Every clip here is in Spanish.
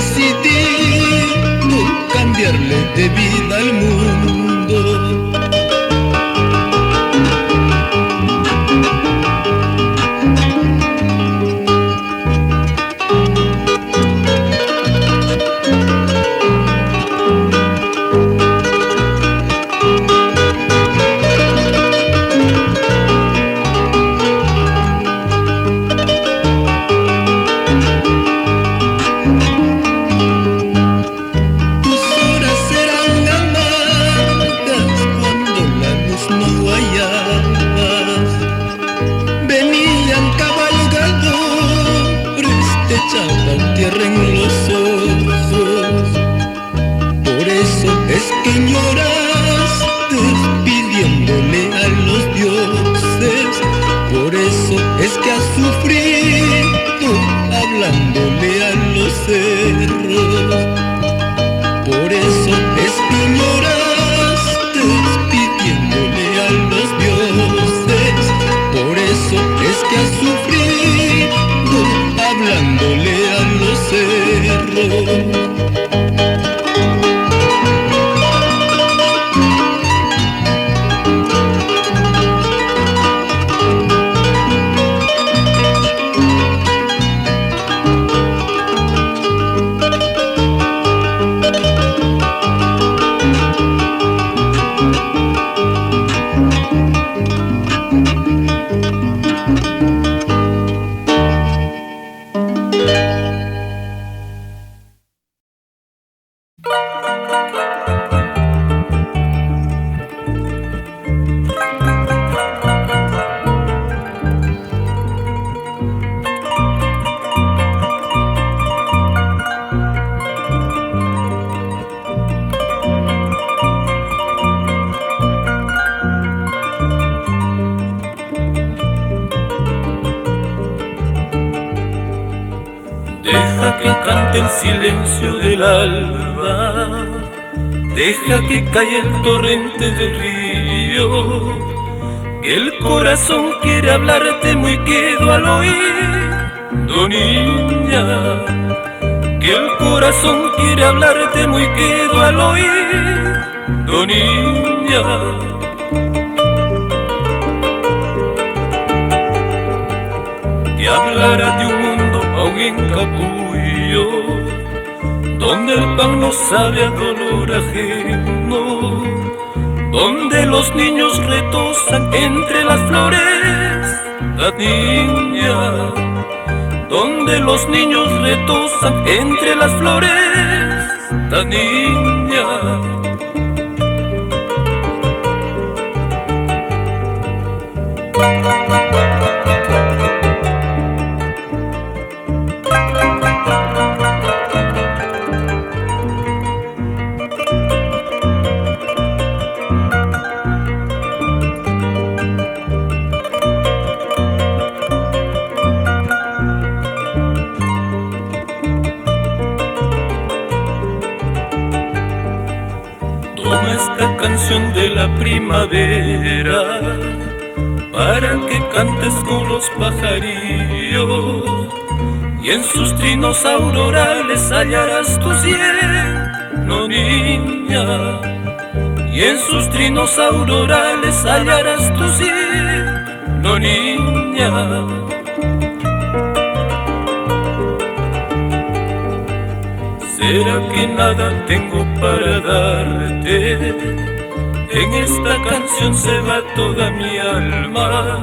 decidí cambiarle de vida al mundo. Echaban tierra en los ojos, por eso es que lloras pidiéndole a los dioses, por eso es que has sufrido hablándole a los cerros, por eso es que lloras pidiéndole a los dioses, por eso es que has sufrido hablándole a los cerros. Deja que cante el silencio del alba, deja que calle el torrente del río, que el corazón quiere hablarte muy quedo al oído, niña, que el corazón quiere hablarte muy quedo al oído, niña. Te hablará de un mundo aún en capullo, donde el pan no sabe a dolor ajeno, donde los niños retosan entre las flores, la niña, donde los niños retosan entre las flores, la niña. Toma esta canción de la primavera para que cantes con los pajarillos, y en sus trinos aurorales hallarás tu cielo, niña, y en sus trinos aurorales hallarás tu cielo, niña. ¿Será que nada tengo para darte? En esta canción se va toda mi alma,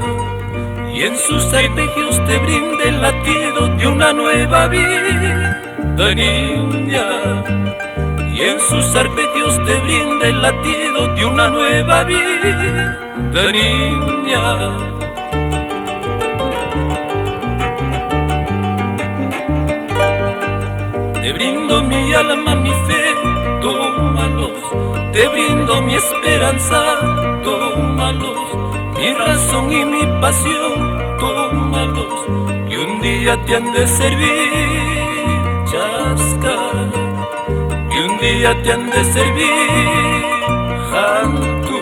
y en sus arpegios te brinda el latido de una nueva vida, niña. Y en sus arpegios te brinda el latido de una nueva vida, niña. Te brindo mi alma, mi fe, tómalos. Te brindo mi esperanza, tómalos. Mi razón y mi pasión, tómalos. Que un día te han de servir, chasca. Que un día te han de servir, janto.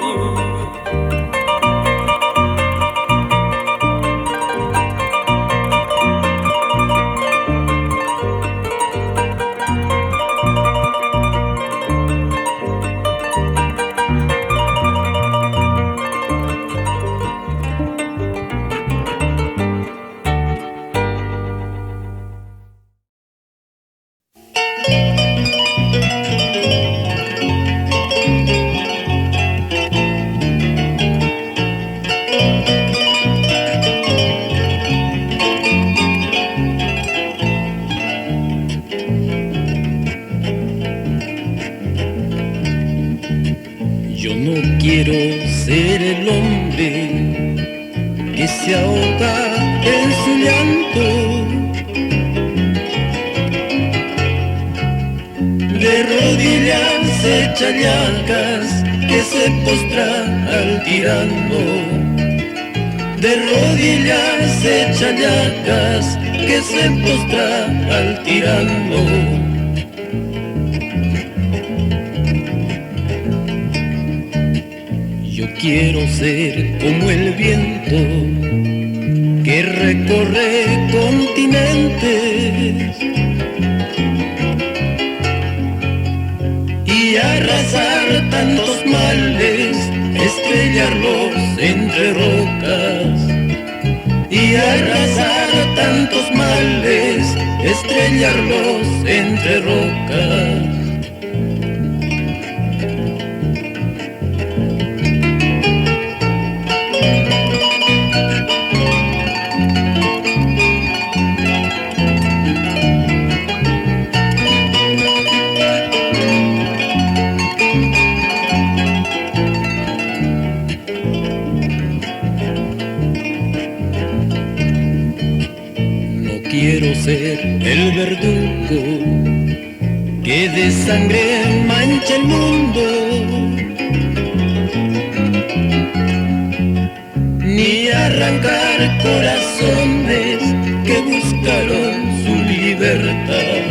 Yo no quiero ser el hombre que se ahoga en su llanto, de rodillas hecha llagas que se postra al tirano, de rodillas hecha llagas que se postra al tirano. Yo quiero ser como el viento que recorre continentes y arrasar tantos males, estrellarlos entre rocas. Y arrasar tantos males, estrellarlos entre rocas. Quiero ser el verdugo que de sangre mancha el mundo, ni arrancar corazones que buscaron su libertad,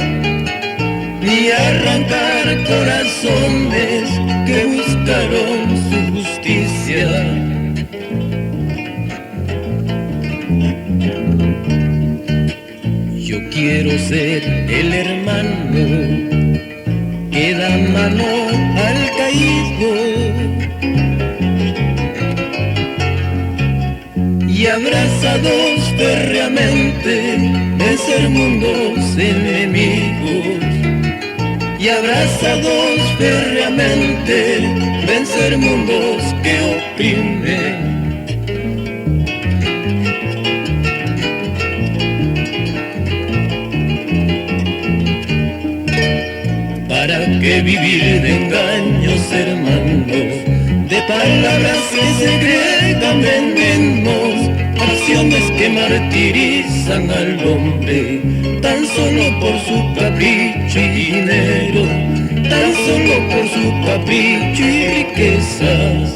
ni arrancar corazones que buscaron su justicia. Yo quiero ser el hermano que da mano al caído y abrazados férreamente vencer mundos enemigos, y abrazados férreamente vencer mundos que oprimen. ¿Para qué vivir de engaños, hermanos? De palabras que segregan venenos, acciones que martirizan al hombre, tan solo por su capricho y dinero, tan solo por su capricho y riquezas.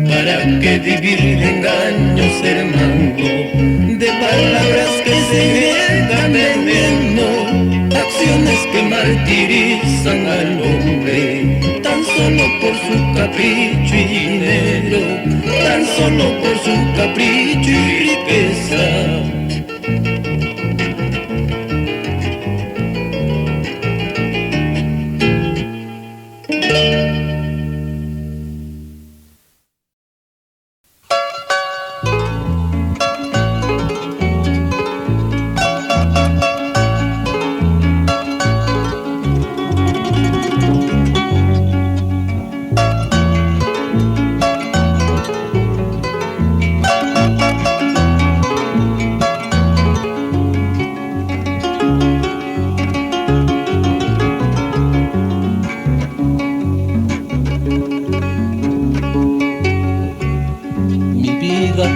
¿Para qué vivir de engaños, hermanos? De palabras que segregan veneno, acciones que martirizan al hombre, tan solo por su capricho y dinero, tan solo por su capricho y riqueza.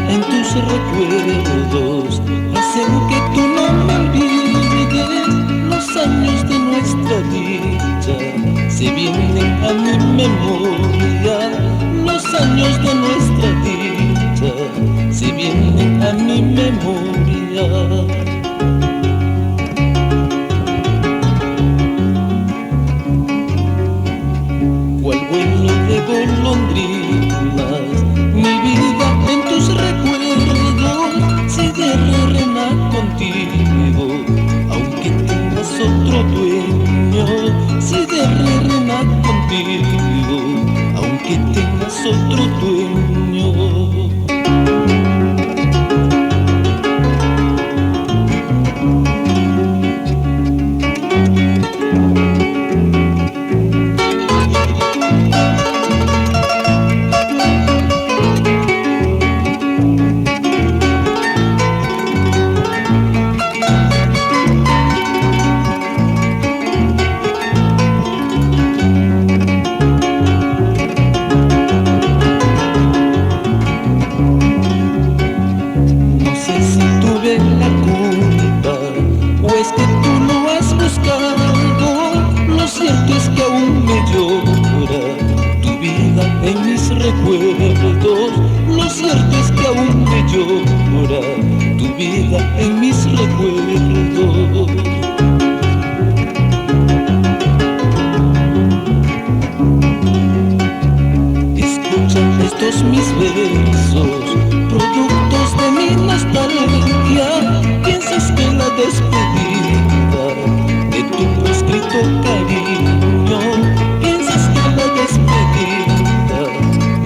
En tus recuerdos hacen que tú no me olvides. Los años de nuestra dicha se vienen a mi memoria. Los años de nuestra dicha se vienen a mi memoria. Cual vuelo de golondrinas, mi vida en tus recuerdos sigue rerena contigo, aunque tengas otro dueño. Sigue rerena contigo, aunque tengas otro dueño. llora tu vida en mis recuerdos. Escucha estos mis versos, productos de mi nostalgia. Piensas que la despedida de tu proscrito cariño, piensas que la despedida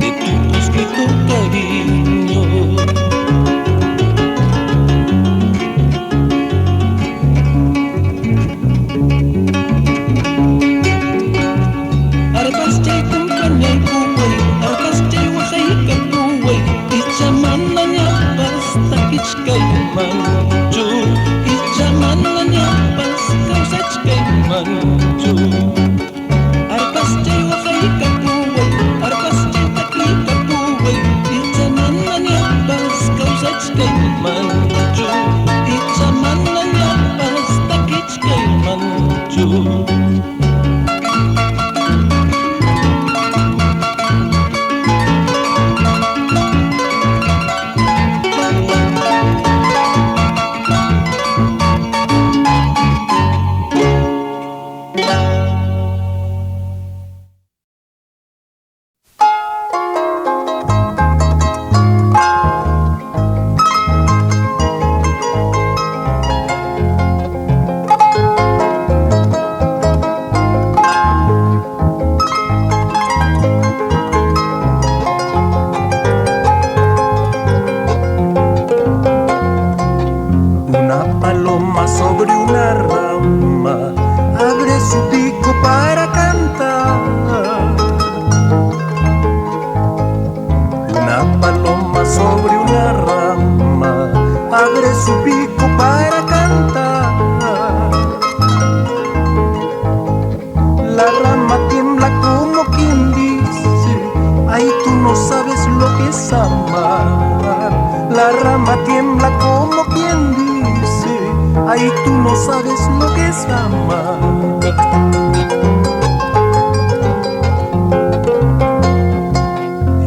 de tu proscrito cariño. Arpas chay kumpanyay kuway, arpas chay wakay kakuway, ichaman na niya basta kichkay mancho, ichaman na niya basta kichkay mancho. Arpas chay wakay kakuway, arpas chay taki kakuway, ichaman na niya basta kichkay mancho, ichaman na niya basta kichkay mancho. Una paloma sobre una rama abre su pico para cantar. Una paloma sobre una rama abre su pico para cantar. La rama tiembla como quien dice: ay, tú no sabes lo que es amar. La rama tiembla como quien dice: ay, tú no sabes lo que es amar.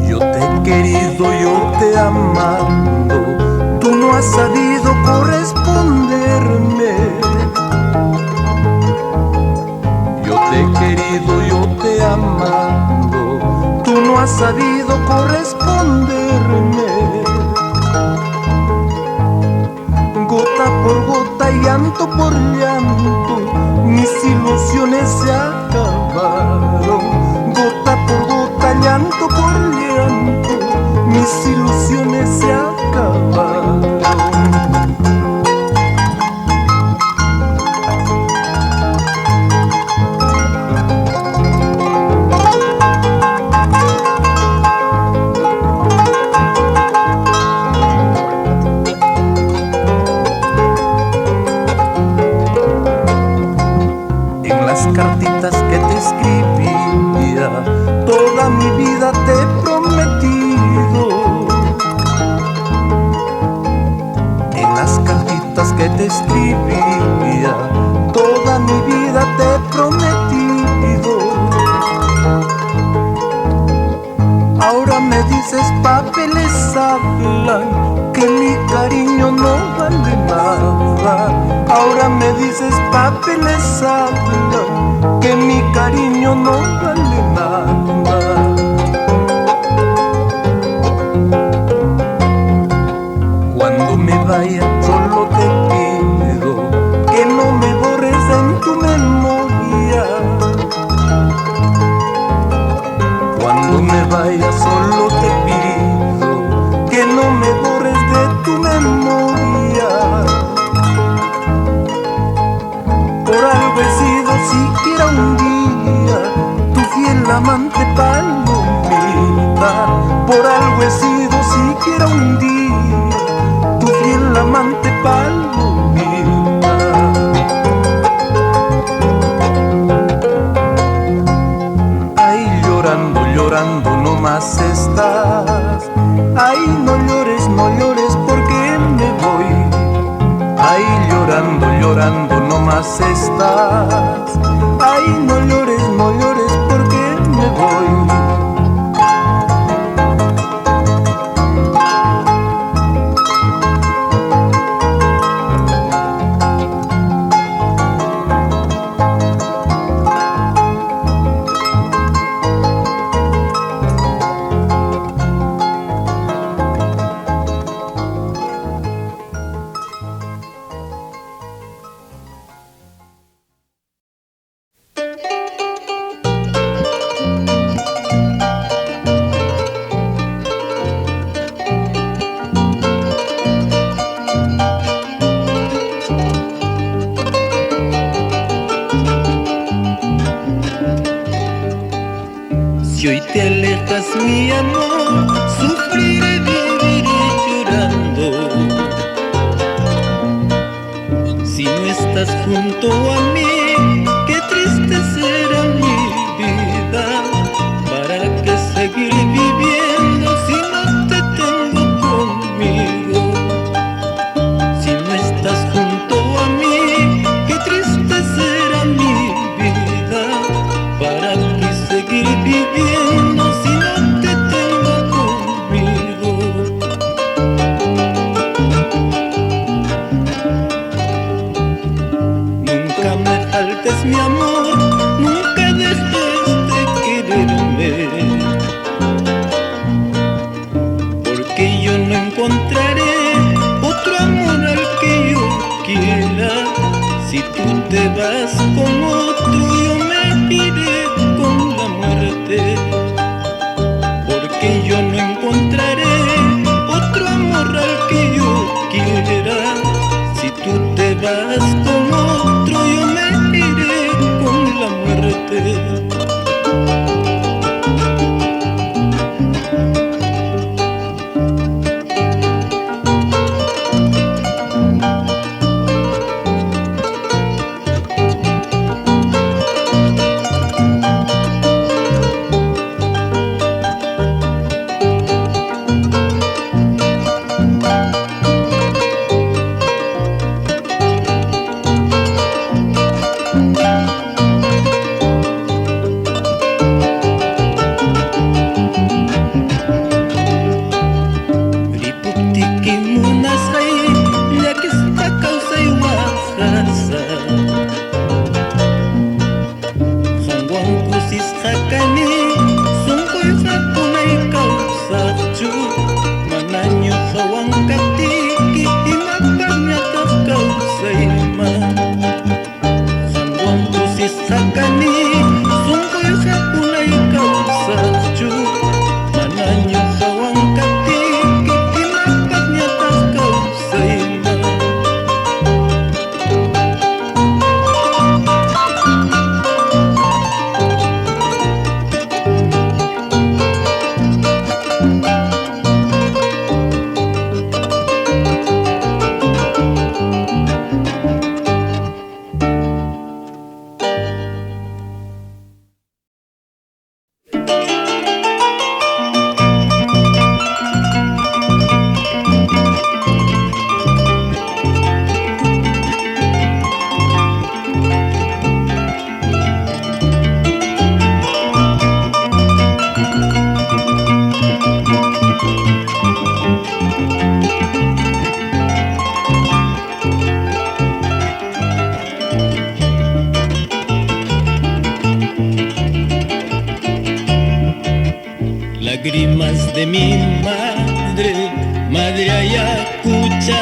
Yo te he querido, yo te he amado, tú no has sabido corresponderme. Yo te he querido, yo te he amado, tú no has sabido corresponderme. Gota por gota, llanto por llanto, mis ilusiones se acabaron. Gota por gota, llanto por llanto, mis ilusiones se acabaron. Cartitas que te escribía, toda mi vida te he prometido. En las cartitas que te escribía, toda mi vida te he prometido. Ahora me dices papeles hablan, que mi cariño no vale nada. Ahora me dices papeles hablan, que mi cariño no vale nada. Cuando me vaya solo te pido que no me borres en tu memoria. Cuando me vaya solo te pido que no me borres de tu memoria. Por algo he sido siquiera un día tu fiel amante mi amor, sufriré, viviré llorando. Si no estás junto a mí, qué triste será mi vida. ¿Para qué seguir viviendo si no te tengo conmigo? Si no estás junto a mí, qué triste será mi vida. ¿Para qué seguir viviendo si no te tengo conmigo? Nunca me faltes, mi amor, nunca dejes de quererme, porque yo no encontraré otro amor al que yo quiera. Si tú te vas con otro, yo me iré con la muerte, porque yo no encontraré otro amor al que yo quiera. Si tú te vas con otro, yo me iré con la muerte. Riputiki munasai, llakispa kawsay waqasa. Qanwanku sisqakani, sunquyqa kunay kawsaqchu. Manaño hawankaptiki, imapaq ñataq kawsayman. Qanwanku sisqakani, sunquyqa kunay kawsaqchu. Manaño hawankaptiki, imapaq ñataq kawsayman. Lágrimas de mi madre, madre ayacuchana.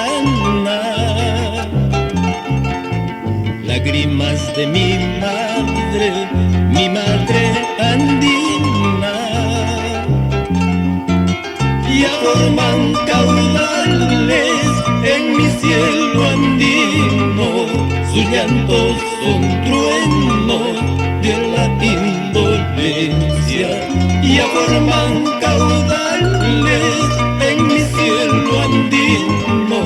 Lágrimas de mi madre andina. Ya forman caudales en mi cielo andino. Sus llantos son truenos de la indolencia. Ya forman caudales en mi cielo andino.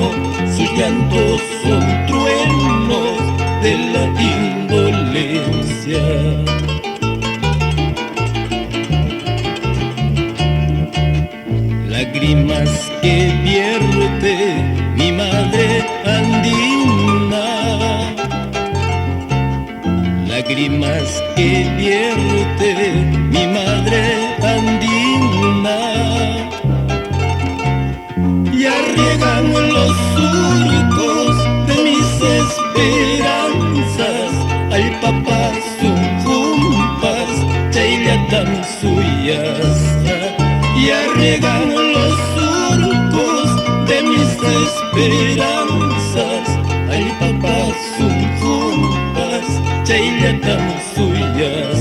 Sus llantos son truenos de la indolencia. Lágrimas que vierte mi madre andina. Lágrimas que vierte mi madre andina. Ya riegan los surcos de mis esperanzas. Ay papá son jumpas, chaylatan suyas. Ya riegan los surcos de mis esperanzas. Ay papá son jumpas, chaylatan suyas.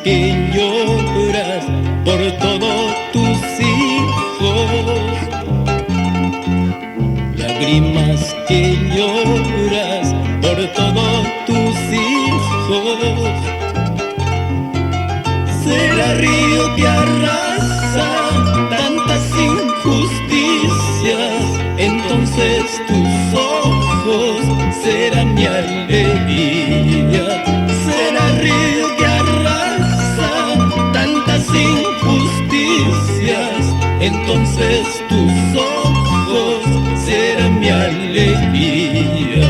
que lloras por todos tus hijos, lágrimas que lloras por todos tus hijos. Será río que arrasa tantas injusticias, entonces tus ojos serán mi alegría. Será río que arrasa tantas injusticias, entonces tus ojos serán mi alegría.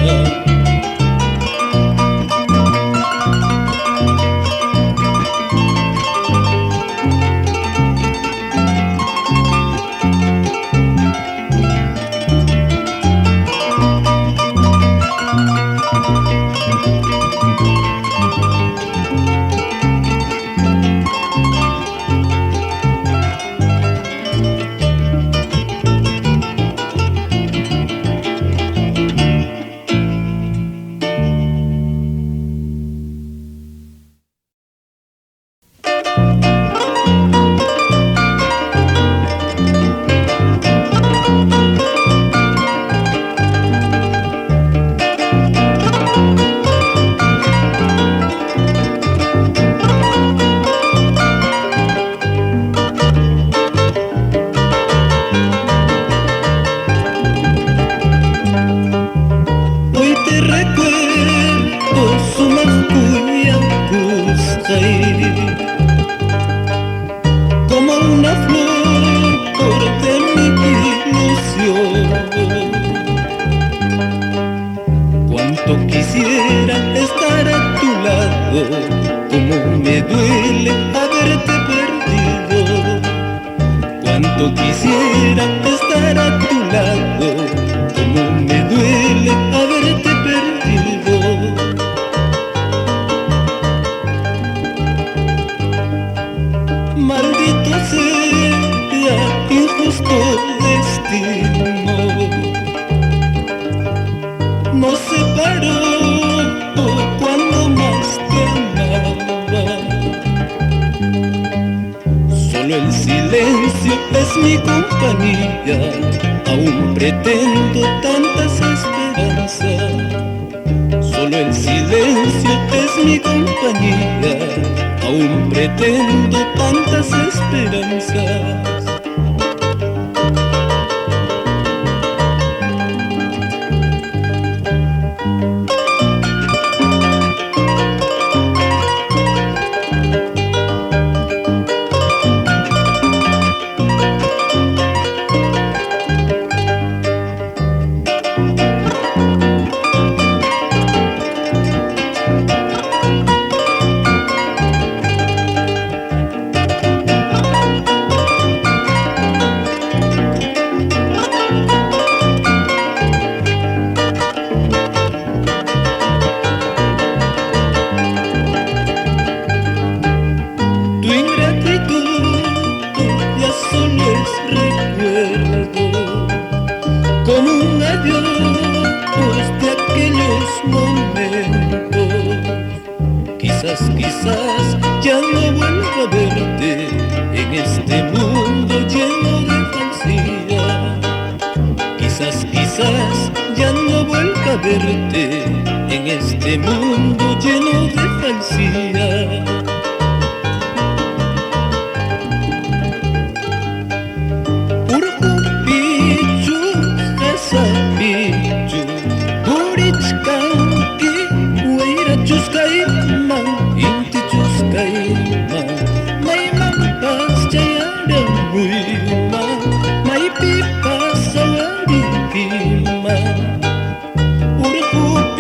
Como una flor corté mi ilusión. Cuánto quisiera estar a tu lado, como me duele haberte perdido. Cuánto quisiera estar a tu lado, como me duele haberte perdido. Maldito sea injusto destino, nos separó cuando más te amaba. Solo el silencio es mi compañía, aún pretendo tantas esperanzas. Solo el silencio es mi compañía, aún pretendo tantas esperanzas. Como un adiós de aquellos momentos. Quizás ya no vuelva a verte en este mundo lleno de fantasía. Quizás ya no vuelva a verte en este mundo lleno de fantasía. Urku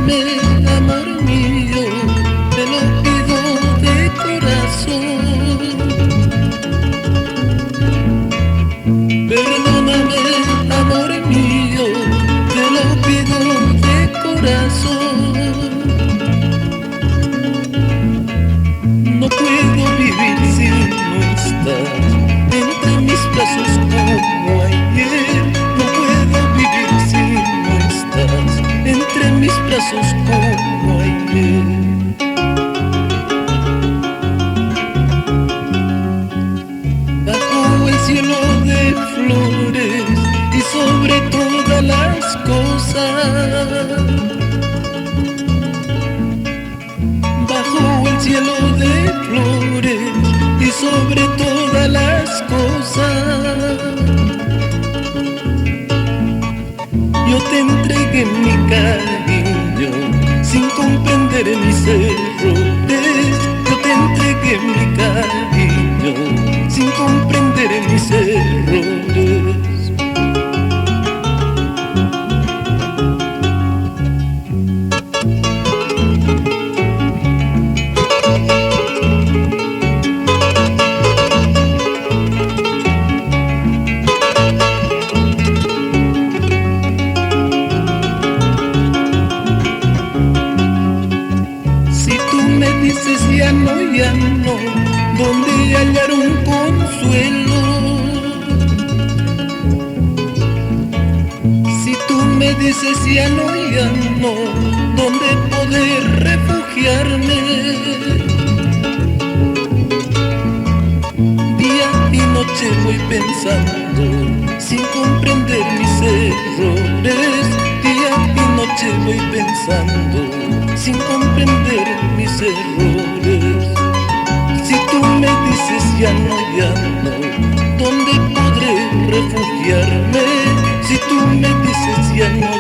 Perdóname, amor mío, te lo pido de corazón. Perdóname, amor mío, te lo pido de corazón. No puedo vivir si no estás entre mis brazos como ayer. No puedo vivir si no estás entre mis brazos como ayer. Bajo el cielo de flores y sobre todas las cosas, bajo el cielo de flores y sobre todas las cosas, yo te entregué mi cariño sin comprender mis errores. Yo te entregué mi cariño sin comprender mis errores. Ya no, donde hallar un consuelo. Si tú me dices ya no, donde poder refugiarme. Día y noche voy pensando, sin comprender mis errores. Día y noche voy pensando, sin comprender mis errores. Si tú me dices ya no, ¿dónde podré refugiarme? Si tú me dices ya no,